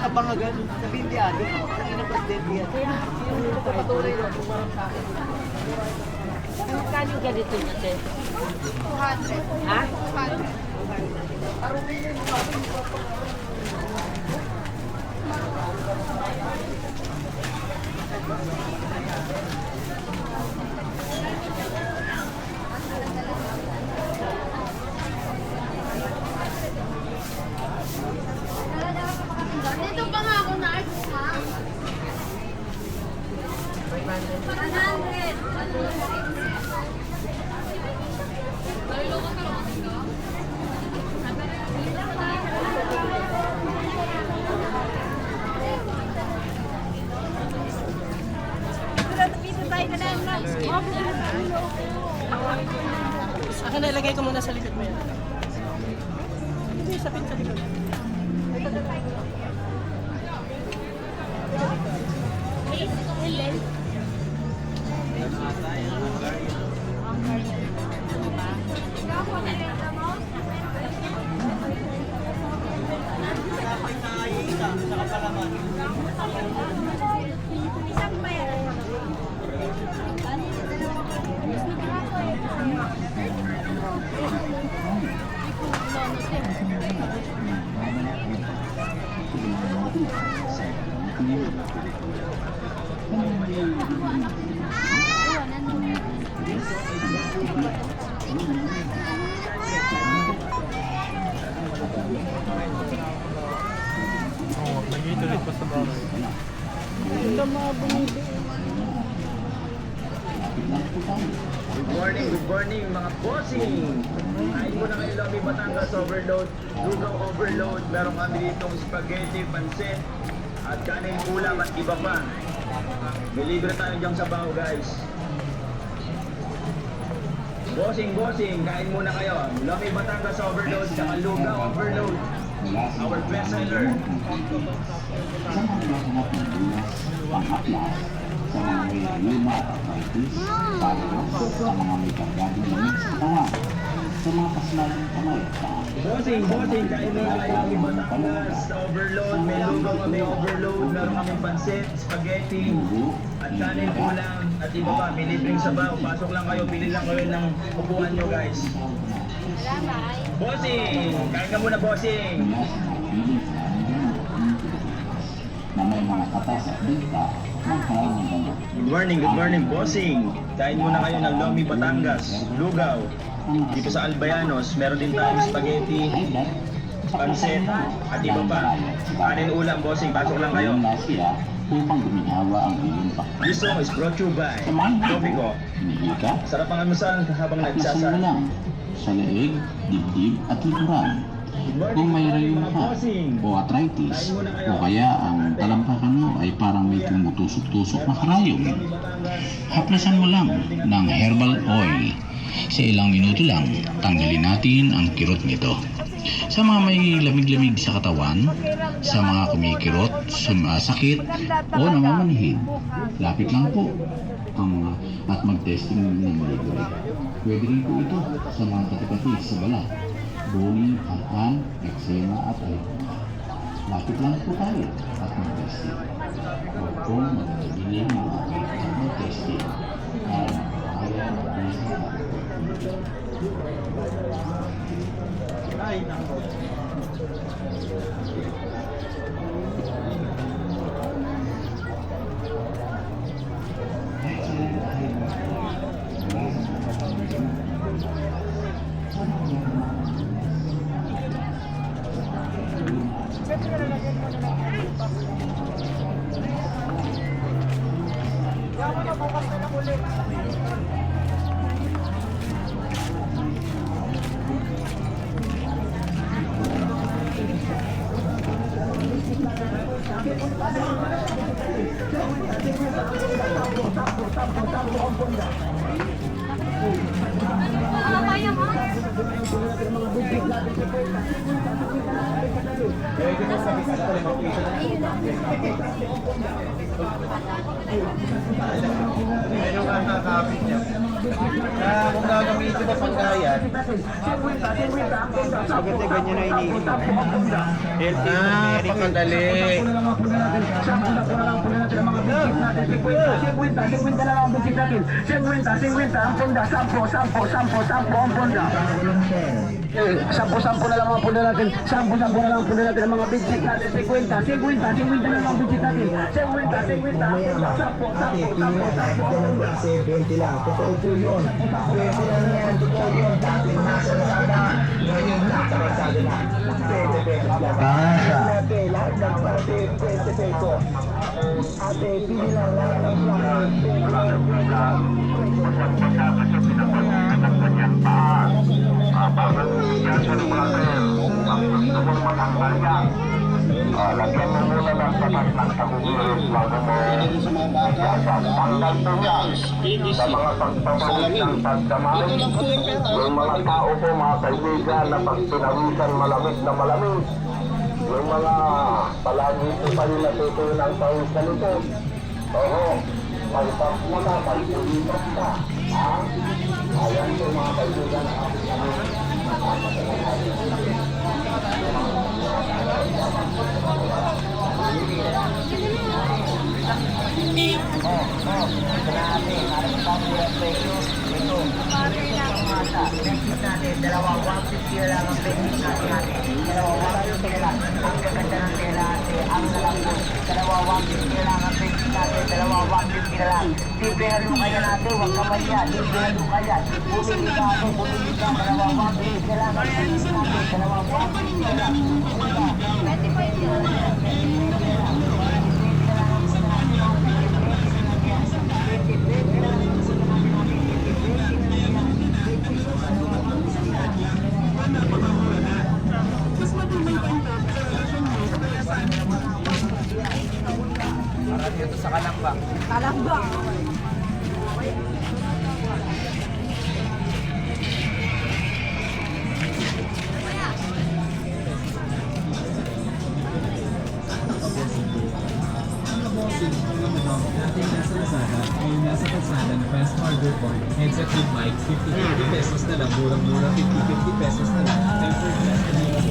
Bangagan, sa Bindiado. Ang ina presidente yan. Hindi ko patuloy na pumarap sa akin. Magkano yung ganito natin? 200. Ha? 200. Dito pa nga ako na art ha? 100. Akin na ilagay ko muna sa likod mo yan. Hindi, sapit sa likod. Nag-itulit pa sa bahay. Good morning mga bossing! Kain mo na kayo Lomi Batangas overload, lugaw overload, meron kami ditong spaghetti, pansit, at kanin ulam at iba pa. May libre tayo dyan sa baho guys. Bossing, kain muna kayo. Lomi Batangas overload, saka lugaw overload. Our best seller. Sa mga may luma at arthritis, para sa mga may kargadong lamig sa katawan, sa mga pasmalang kamay at paa. Bossing, kain muna kayo Lomi Batangas overload, may lugaw kami overload, meron kami pansit, spaghetti, at kanin ulam, at iba pa, may libreng sabaw. Pasok lang kayo, pili lang kayo ng upuan nyo guys. Bossing! Kain ka muna bossing! Na may mga katas at bigta ng kailangan gamot. Good morning bossing! Kain muna kayo ng Lomi Batangas, lugaw. Dito sa Albayanos, meron din tayong spaghetti, pansit, at iba pa. Kanin ulam bossing, pasok lang kayo. Siya upang guminawa ang iyong pakta. This song is brought to you by Tropico. Hindi ka? Sarap ang almusal habang Lasan mo nagsasa. lang sa leeg, dibdib at likuran. Kung may rayuma ka o arthritis o kaya ang talampakan mo ay parang may tumutusok-tusok na karayom, haplasan mo lang ng herbal oil. Sa ilang minuto lang, tanggalin natin ang kirot nito. Sa mga may lamig-lamig sa katawan, sa mga kumikirot, sumasakit o namamanhid, lapit lang po at mag-testing ng libre. Pwede rin po ito sa mga katipati sa balat, buni, aan, eksema at alcohol. Lapit lang po tayo at mag-testing. Huwag po mag-bili ng mag-testing. Ay, nako. Ano ba yan, ha? Ayun ang nakakapit niya. Kung gagamitin ba pangkayan, sagot niya ganyan na iniinom. Pangkandali. Sampo na lang ang puno natin. Sampo na lang ang puno natin ang mga bigsit natin. 50 na lang ang bigsit natin. 50. Sampo. 70 lang. Totoo po yun. Pwede lang yan. Totoo yun. Dati nasa nasada. Ngayon nasa nasada na. 20 pesos lang. Ate, lahat ng parte 20 pesos. Ate, pili lang lahat ng plan. Lagyan mo muna ng tapat ng tabugilis bago mo tanggal po yan sa mga pagpapalik ng pagdamay. Yung mga tao po, mga kaibigan, na pag pinawisan malamig na malamig, yung mga palagi po pa yung natutunan sa isa nito. Oo, pagpap mo na, pagpulipas ka. Ayan po mga kaibigan na Dito sa Kalamba. Natin nasa Lazada ay nasa kalsada na West Harbor Point. Headset with mic, 50 pesos na lang. Murang-mura, 50 pesos na lang. Tempered glass na lang.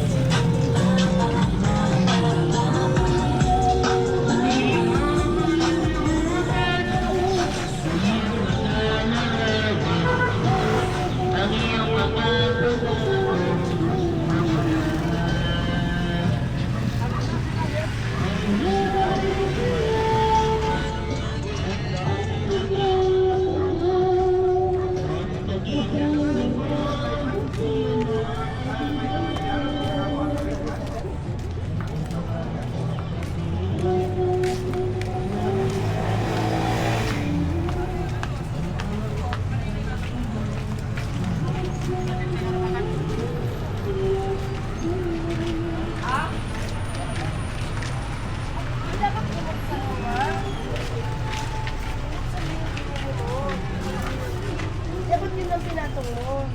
Dapat yun ang pinatungo.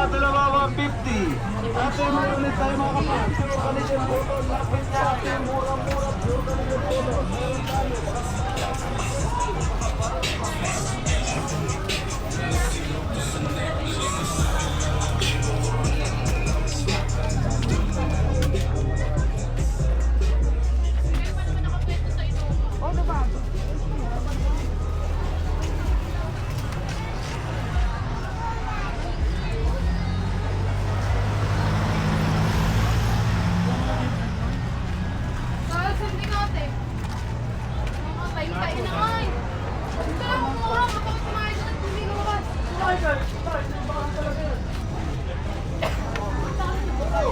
Dalawa, 150. Pure ulit tayo mga kapatid. Pure Canadian Photo. Lapit sa atin. Mura-mura. Pure Canadian Photo. Meron tayo.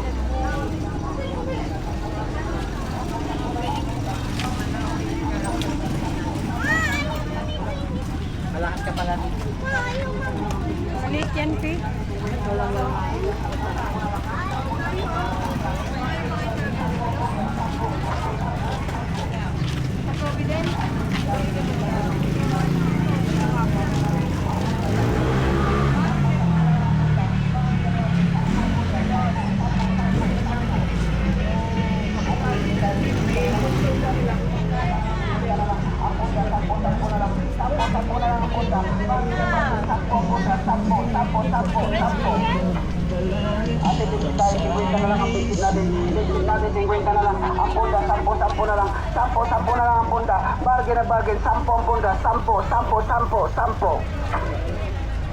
Malakas ka pala dito. Maliit yan, Pi. Ate, bigit tayo, 50 na lang ang bigit natin. Bigit natin, 50 na lang. Ang punda, 10 na lang. 10 na lang ang punda. Bargain na bargain, 10 ang punda. 10.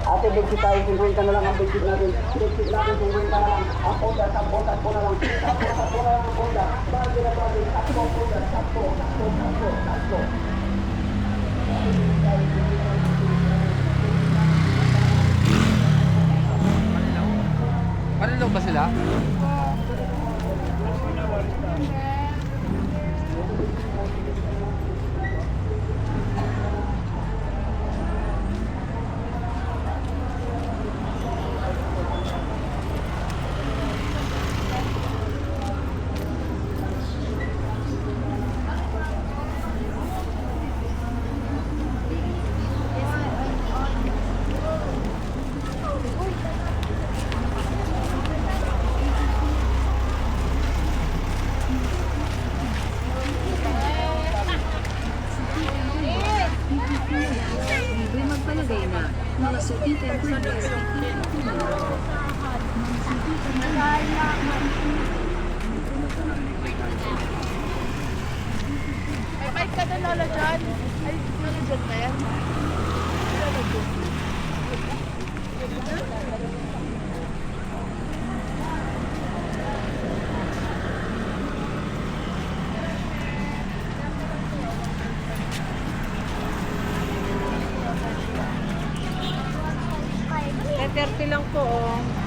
Ate, bigit tayo, 50 na lang ang bigit natin. Bigit natin, 50 na lang. Ang punda, 10 na lang. 10 na lang ang punda. Bargain na bargain, 10 ang punda. 10. Manilaw ba sila? Libre magpalagay na mga sukitan sa Ay, may ka na Lola John. Ay, Lola John ba yan? Lola John. Eh, 30 lang po, oh.